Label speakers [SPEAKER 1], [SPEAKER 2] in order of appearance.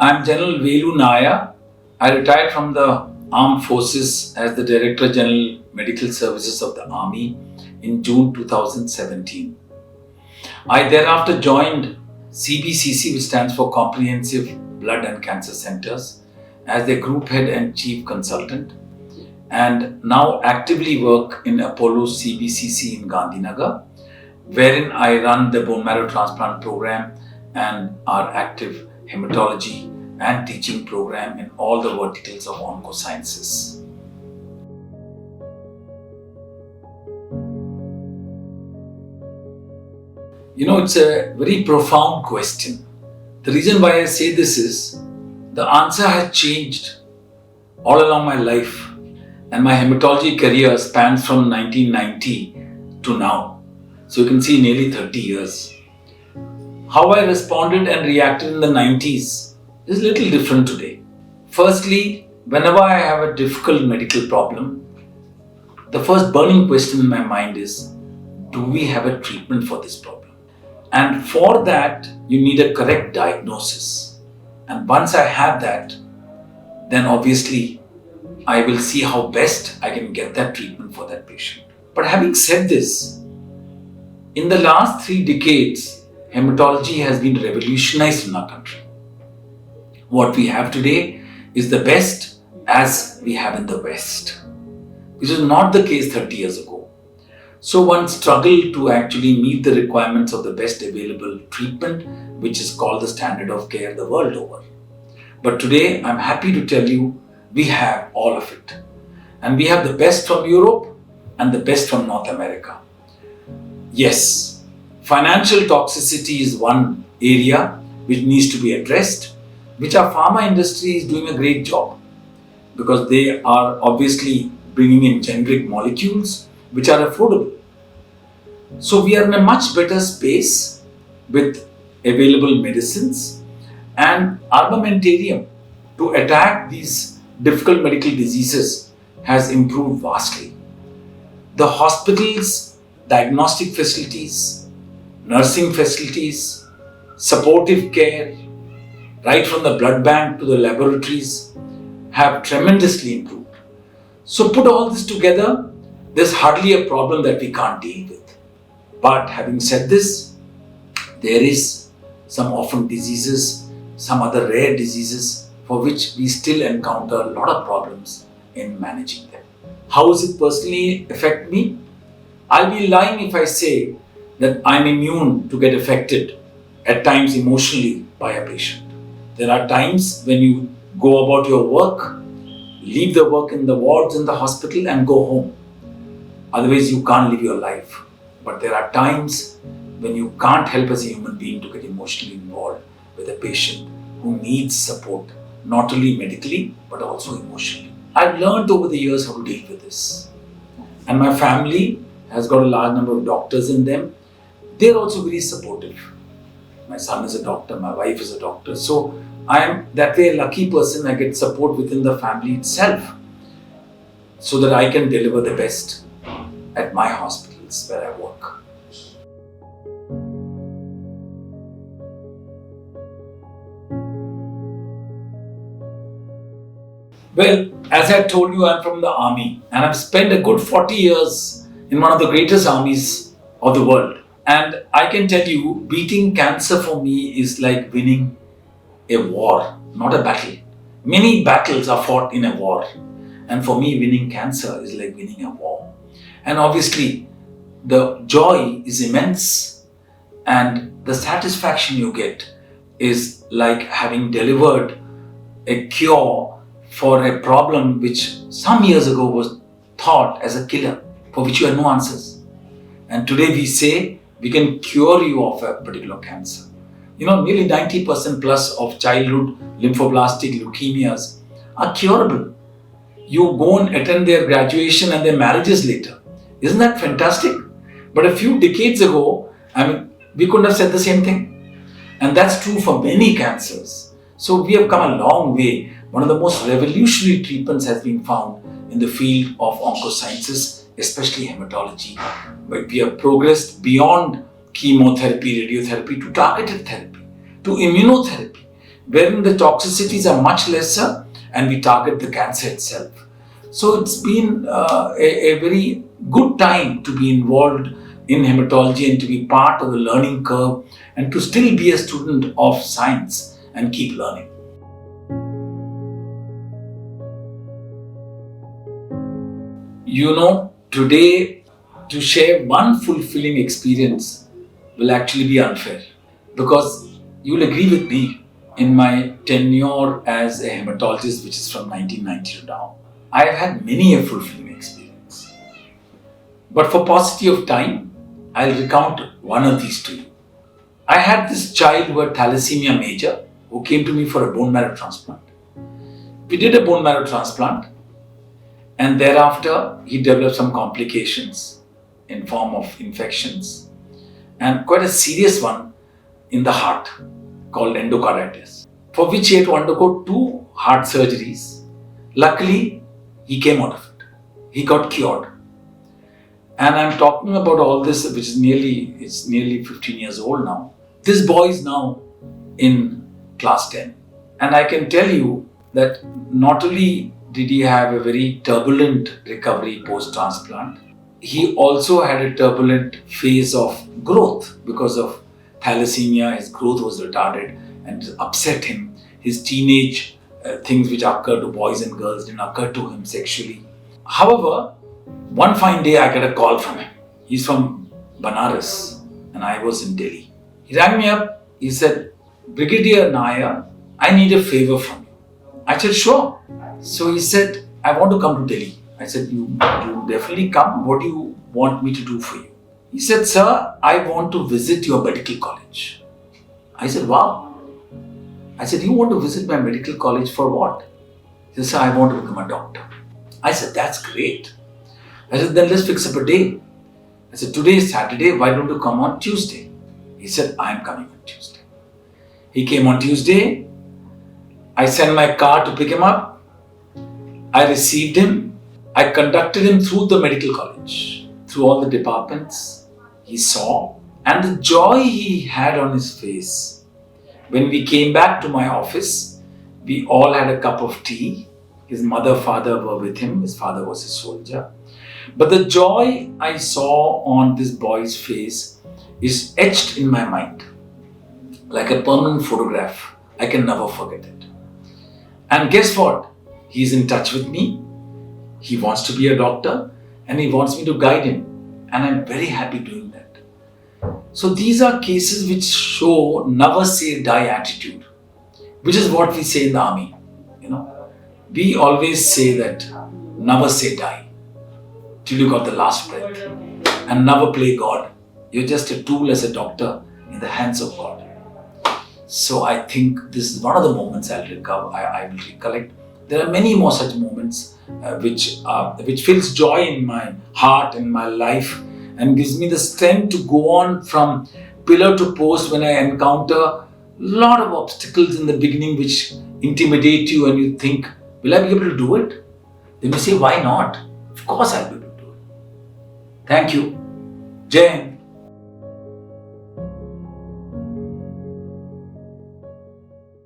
[SPEAKER 1] I'm General Velu Nair. I retired from the Armed Forces as the Director General Medical Services of the Army in June 2017. I thereafter joined CBCC, which stands for Comprehensive Blood and Cancer Centers, as their group head and chief consultant, and now actively work in ApolloCBCC in Gandhinagar, wherein I run the bone marrow transplant program and our active hematology and teaching program in all the verticals of oncosciences. It's a very profound question. The reason why I say this is the answer has changed all along my life, and my hematology career spans from 1990 to now. So you can see nearly 30 years. How I responded and reacted in the 90s is a little different today. Firstly, whenever I have a difficult medical problem, the first burning question in my mind is, do we have a treatment for this problem? And for that, you need a correct diagnosis. And once I have that, then obviously I will see how best I can get that treatment for that patient. But having said this, in the last 3 decades, hematology has been revolutionized in our country. What we have today is the best as we have in the West, which is not the case 30 years ago. So one struggled to actually meet the requirements of the best available treatment, which is called the standard of care the world over. But today, I'm happy to tell you, we have all of it. And we have the best from Europe and the best from North America. Yes, financial toxicity is one area which needs to be addressed, which our pharma industry is doing a great job, because they are obviously bringing in generic molecules which are affordable. So we are in a much better space with available medicines and armamentarium to attack these difficult medical diseases has improved vastly. The hospitals, diagnostic facilities, nursing facilities, supportive care, right from the blood bank to the laboratories, have tremendously improved. So put all this together, there's hardly a problem that we can't deal with. But having said this, there is some orphan diseases, some other rare diseases for which we still encounter a lot of problems in managing them. How does it personally affect me? I'll be lying if I say that I'm immune to get affected at times emotionally by a patient. There are times when you go about your work, leave the work in the wards in the hospital and go home. Otherwise, you can't live your life. But there are times when you can't help as a human being to get emotionally involved with a patient who needs support, not only medically, but also emotionally. I've learned over the years how to deal with this. And my family has got a large number of doctors in them. They're also very supportive. My son is a doctor, my wife is a doctor. So I am that way a lucky person. I get support within the family itself so that I can deliver the best at my hospitals where I work. Well, as I told you, I'm from the army and I've spent a good 40 years in one of the greatest armies of the world. And I can tell you, beating cancer for me is like winning a war, not a battle. Many battles are fought in a war. And for me, winning cancer is like winning a war. And obviously, the joy is immense and the satisfaction you get is like having delivered a cure for a problem which some years ago was thought as a killer, for which you had no answers. And today we say we can cure you of a particular cancer. Nearly 90% plus of childhood lymphoblastic leukemias are curable. You go and attend their graduation and their marriages later. Isn't that fantastic? But a few decades ago, we couldn't have said the same thing. And that's true for many cancers. So we have come a long way. One of the most revolutionary treatments has been found in the field of oncosciences, especially hematology. But we have progressed beyond chemotherapy, radiotherapy to targeted therapy, to immunotherapy. wherein the toxicities are much lesser and we target the cancer itself. So it's been a very good time to be involved in hematology and to be part of the learning curve and to still be a student of science and keep learning. You know, today to share one fulfilling experience will actually be unfair, because you'll agree with me, in my tenure as a hematologist, which is from 1990 to now, I have had many a fulfilling experience. But for paucity of time, I'll recount one of these to you. I had this child who had thalassemia major who came to me for a bone marrow transplant. We did a bone marrow transplant, and thereafter he developed some complications in form of infections and quite a serious one in the heart called endocarditis, for which he had to undergo 2 heart surgeries. Luckily, he came out of it. He got cured. And I'm talking about all this, which is nearly 15 years old now. This boy is now in class 10. And I can tell you that not only did he have a very turbulent recovery post-transplant, he also had a turbulent phase of growth because of thalassemia. His growth was retarded and it upset him. His teenage things which occur to boys and girls didn't occur to him sexually. However, one fine day I got a call from him. He's from Banaras and I was in Delhi. He rang me up. He said, "Brigadier Nair, I need a favor from you." I said, "Sure." So he said, "I want to come to Delhi." I said, you definitely come. What do you want me to do for you?" He said, "Sir, I want to visit your medical college." I said, "Wow." I said, "You want to visit my medical college for what?" He said, "Sir, I want to become a doctor." I said, "That's great." I said, "Then let's fix up a day." I said, "Today is Saturday. Why don't you come on Tuesday?" He said, "I am coming on Tuesday." He came on Tuesday. I sent my car to pick him up. I received him. I conducted him through the medical college, through all the departments. He saw, and the joy he had on his face. When we came back to my office, we all had a cup of tea. His mother, father were with him. His father was a soldier. But the joy I saw on this boy's face is etched in my mind like a permanent photograph. I can never forget it. And guess what? He's in touch with me. He wants to be a doctor and he wants me to guide him. And I'm very happy doing that. So these are cases which show never say die attitude, which is what we say in the army. We always say that never say die till you got the last breath, and never play God. You're just a tool as a doctor in the hands of God. So I think this is one of the moments I will recollect. There are many more such moments which fills joy in my heart and my life and gives me the strength to go on from pillar to post when I encounter a lot of obstacles in the beginning which intimidate you and you think, will I be able to do it? Then you say, why not? Of course I'll be able to do it. Thank you. Jai Hind.